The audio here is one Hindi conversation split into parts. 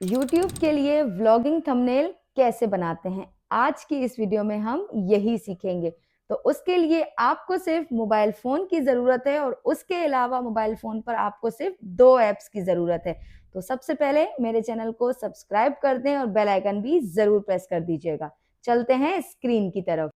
YouTube के लिए व्लॉगिंग थंबनेल कैसे बनाते हैं, आज की इस वीडियो में हम यही सीखेंगे। तो उसके लिए आपको सिर्फ मोबाइल फोन की जरूरत है और उसके अलावा मोबाइल फोन पर आपको सिर्फ 2 ऐप्स की जरूरत है। तो सबसे पहले मेरे चैनल को सब्सक्राइब कर दें और बेल आइकन भी जरूर प्रेस कर दीजिएगा। चलते हैं स्क्रीन की तरफ।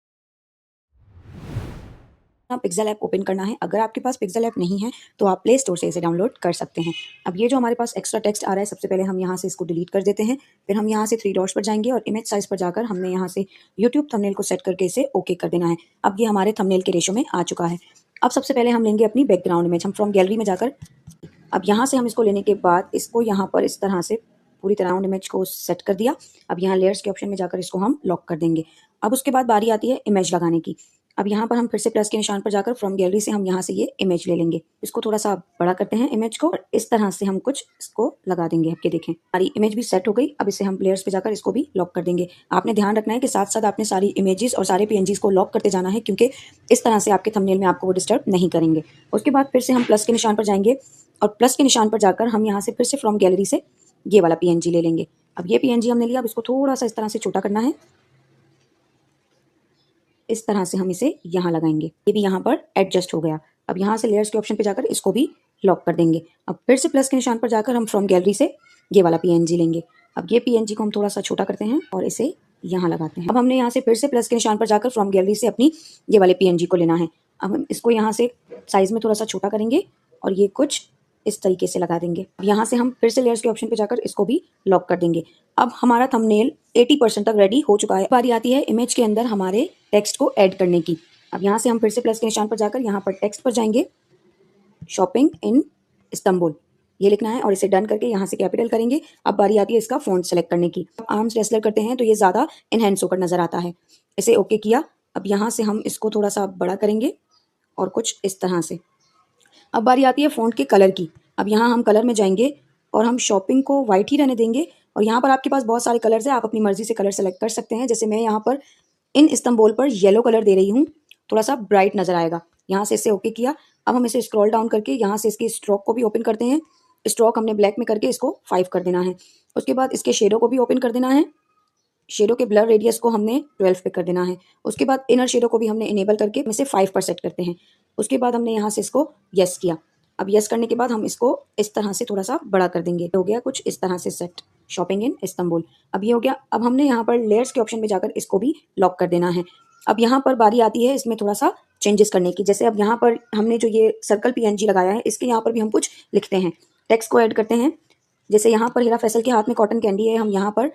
पिक्सेल ऐप ओपन करना है। अगर आपके पास पिक्सेल ऐप नहीं है तो आप प्ले स्टोर से इसे डाउनलोड कर सकते हैं। अब ये जो हमारे पास एक्स्ट्रा टेक्स्ट आ रहा है, सबसे पहले हम यहाँ से इसको डिलीट कर देते हैं। फिर हम यहाँ से 3 डॉट्स पर जाएंगे और इमेज साइज पर जाकर हमने यहाँ से यूट्यूब थंबनेल को सेट करके इसे ओके कर देना है। अब ये हमारे थंबनेल के रेशो में आ चुका है। अब सबसे पहले हम लेंगे अपनी बैकग्राउंड इमेज। हम फ्रॉम गैलरी में जाकर अब यहाँ से हम इसको लेने के बाद इसको यहाँ पर इस तरह से पूरी तरह राउंड इमेज को सेट कर दिया। अब यहाँ लेयर्स के ऑप्शन में जाकर इसको हम लॉक कर देंगे। अब उसके बाद बारी आती है इमेज लगाने की। अब यहाँ पर हम फिर से प्लस के निशान पर जाकर फ्रॉम गैलरी से हम यहाँ से ये इमेज ले लेंगे। इसको थोड़ा सा बड़ा करते हैं इमेज को और इस तरह से हम कुछ इसको लगा देंगे। अब ये देखें हमारी इमेज भी सेट हो गई। अब इसे हम लेयर्स पे जाकर इसको भी लॉक कर देंगे। आपने ध्यान रखना है कि साथ साथ आपने सारी इमेजेस और सारे पीएनजीज को लॉक करते जाना है, क्योंकि इस तरह से आपके थंबनेल में आपको वो डिस्टर्ब नहीं करेंगे। उसके बाद फिर से हम प्लस के निशान पर जाएंगे और प्लस के निशान पर जाकर हम यहाँ से फिर से फ्रॉम गैलरी से ये वाला पीएनजी ले लेंगे। अब ये पीएनजी हमने लिया। अब इसको थोड़ा सा इस तरह से छोटा करना है। इस तरह से हम इसे यहाँ लगाएंगे। ये भी यहाँ पर एडजस्ट हो गया। अब यहाँ से लेयर्स के ऑप्शन पे जाकर इसको भी लॉक कर देंगे। अब फिर से प्लस के निशान पर जाकर हम फ्रॉम गैलरी से ये वाला पीएनजी लेंगे। अब ये पीएनजी को हम थोड़ा सा छोटा करते हैं और इसे यहाँ लगाते हैं। अब हमने यहाँ से फिर से प्लस के निशान पर जाकर फ्रॉम गैलरी से अपनी ये वाले पीएनजी को लेना है। अब हम इसको यहाँ से साइज में थोड़ा सा छोटा करेंगे और ये कुछ इस तरीके से लगा देंगे। अब यहाँ से हम फिर से लेयर्स के ऑप्शन पे जाकर इसको भी लॉक कर देंगे। अब हमारा थंबनेल 80% तक रेडी हो चुका है। बारी आती है इमेज के अंदर हमारे टेक्स्ट को ऐड करने की। अब यहाँ से हम फिर से प्लस के निशान पर जाकर यहाँ पर टेक्स्ट पर जाएंगे। शॉपिंग इन इस्तांबुल ये लिखना है और इसे डन करके यहाँ से कैपिटल करेंगे। अब बारी आती है इसका फॉन्ट सेलेक्ट करने की। आर्म्स रेसलर करते हैं तो ये ज़्यादा इनहेंस होकर नजर आता है। इसे ओके किया। अब यहाँ से हम इसको थोड़ा सा बड़ा करेंगे और कुछ इस तरह से। अब बारी आती है फ़ॉन्ट के कलर की। अब यहाँ हम कलर में जाएंगे और हम शॉपिंग को वाइट ही रहने देंगे। और यहाँ पर आपके पास बहुत सारे कलर्स हैं, आप अपनी मर्जी से कलर सेलेक्ट कर सकते हैं। जैसे मैं यहाँ पर इन इस्तांबुल पर येलो कलर दे रही हूँ, थोड़ा सा ब्राइट नजर आएगा। यहाँ से इसे ओके किया। अब हम इसे स्क्रॉल डाउन करके यहाँ से इसकी स्ट्रोक को भी ओपन करते हैं। स्ट्रोक हमने ब्लैक में करके इसको 5 कर देना है। उसके बाद इसके शेडो को भी ओपन कर देना है। शेडो के ब्लर रेडियस को हमने 12 पे कर देना है। उसके बाद इनर शेडो को भी हमने इनेबल करके इसे 5 पर सेट करते हैं। उसके बाद हमने यहाँ से इसको यस किया। अब यस करने के बाद हम इसको इस तरह से थोड़ा सा बड़ा कर देंगे। हो गया कुछ इस तरह से सेट शॉपिंग इन इस्तांबुल। अब ये हो गया। अब हमने यहाँ पर लेयर्स के ऑप्शन में जाकर इसको भी लॉक कर देना है। अब यहाँ पर बारी आती है इसमें थोड़ा सा चेंजेस करने की। जैसे अब यहाँ पर हमने जो ये सर्कल पीएनजी लगाया है, इसके यहाँ पर भी हम कुछ लिखते हैं, टेक्स्ट को ऐड करते हैं। जैसे यहाँ पर हीरा फैसल के हाथ में कॉटन कैंडी है, हम यहाँ पर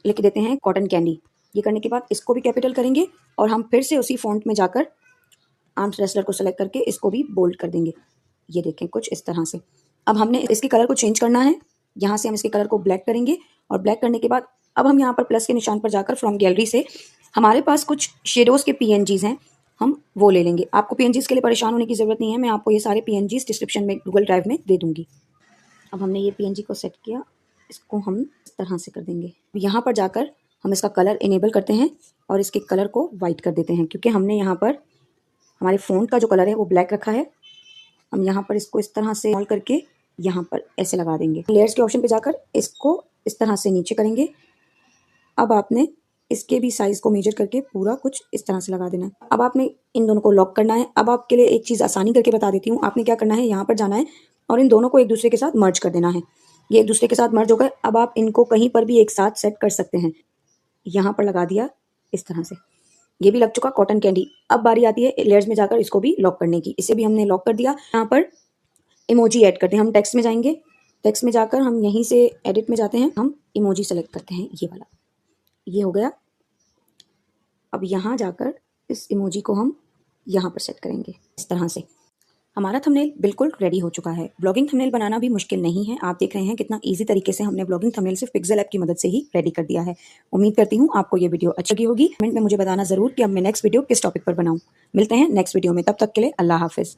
लिख देते हैं कॉटन कैंडी। ये करने के बाद इसको भी कैपिटल करेंगे और हम फिर से उसी फॉन्ट में जाकर आर्म्स रेसलर को सेलेक्ट करके इसको भी बोल्ड कर देंगे। ये देखें कुछ इस तरह से। अब हमने इसके कलर को चेंज करना है। यहाँ से हम इसके कलर को ब्लैक करेंगे और ब्लैक करने के बाद अब हम यहाँ पर प्लस के निशान पर जाकर फ्रॉम गैलरी से हमारे पास कुछ शेडोज़ के पीएनजीज हैं, हम वो ले लेंगे। आपको पीएनजीज के लिए परेशान होने की ज़रूरत नहीं है, मैं आपको ये सारे पीएनजीज डिस्क्रिप्शन में गूगल ड्राइव में दे दूँगी। अब हमने ये पीएनजी को सेट किया, इसको हम इस तरह से कर देंगे। यहाँ पर जाकर हम इसका कलर इनेबल करते हैं और इसके कलर को वाइट कर देते हैं, क्योंकि हमने यहाँ पर हमारे फ़ॉन्ट का जो कलर है वो ब्लैक रखा है। हम यहाँ पर इसको इस तरह से ऑल करके यहाँ पर ऐसे लगा देंगे। लेयर्स के ऑप्शन पे जाकर इसको इस तरह से नीचे करेंगे। अब आपने इसके भी साइज़ को मेजर करके पूरा कुछ इस तरह से लगा देना है। अब आपने इन दोनों को लॉक करना है। अब आपके लिए एक चीज़ आसानी करके बता देती हूँ। आपने क्या करना है, यहाँ पर जाना है और इन दोनों को एक दूसरे के साथ मर्ज कर देना है। ये एक दूसरे के साथ मर्ज हो गए। अब आप इनको कहीं पर भी एक साथ सेट कर सकते हैं। यहाँ पर लगा दिया इस तरह से, ये भी लग चुका कॉटन कैंडी। अब बारी आती है लेयर्स में जाकर इसको भी लॉक करने की। इसे भी हमने लॉक कर दिया। यहाँ पर इमोजी ऐड करते हैं। हम टेक्स्ट में जाएंगे, टेक्स्ट में जाकर हम यहीं से एडिट में जाते हैं, हम इमोजी सेलेक्ट करते हैं, ये वाला। ये हो गया। अब यहाँ जाकर इस इमोजी को हम यहाँ पर सेट करेंगे इस तरह से। हमारा थंबनेल बिल्कुल रेडी हो चुका है। ब्लॉगिंग थंबनेल बनाना भी मुश्किल नहीं है। आप देख रहे हैं कितना इजी तरीके से हमने ब्लॉगिंग थंबनेल सिर्फ पिक्सेल ऐप की मदद से ही रेडी कर दिया है। उम्मीद करती हूँ आपको ये वीडियो अच्छी लगी होगी। कमेंट में मुझे बताना जरूर कि अब मैं नेक्स्ट वीडियो किस टॉपिक पर बनाऊँ। मिलते हैं नेक्स्ट वीडियो में, तब तक के लिए अल्लाह हाफिज़।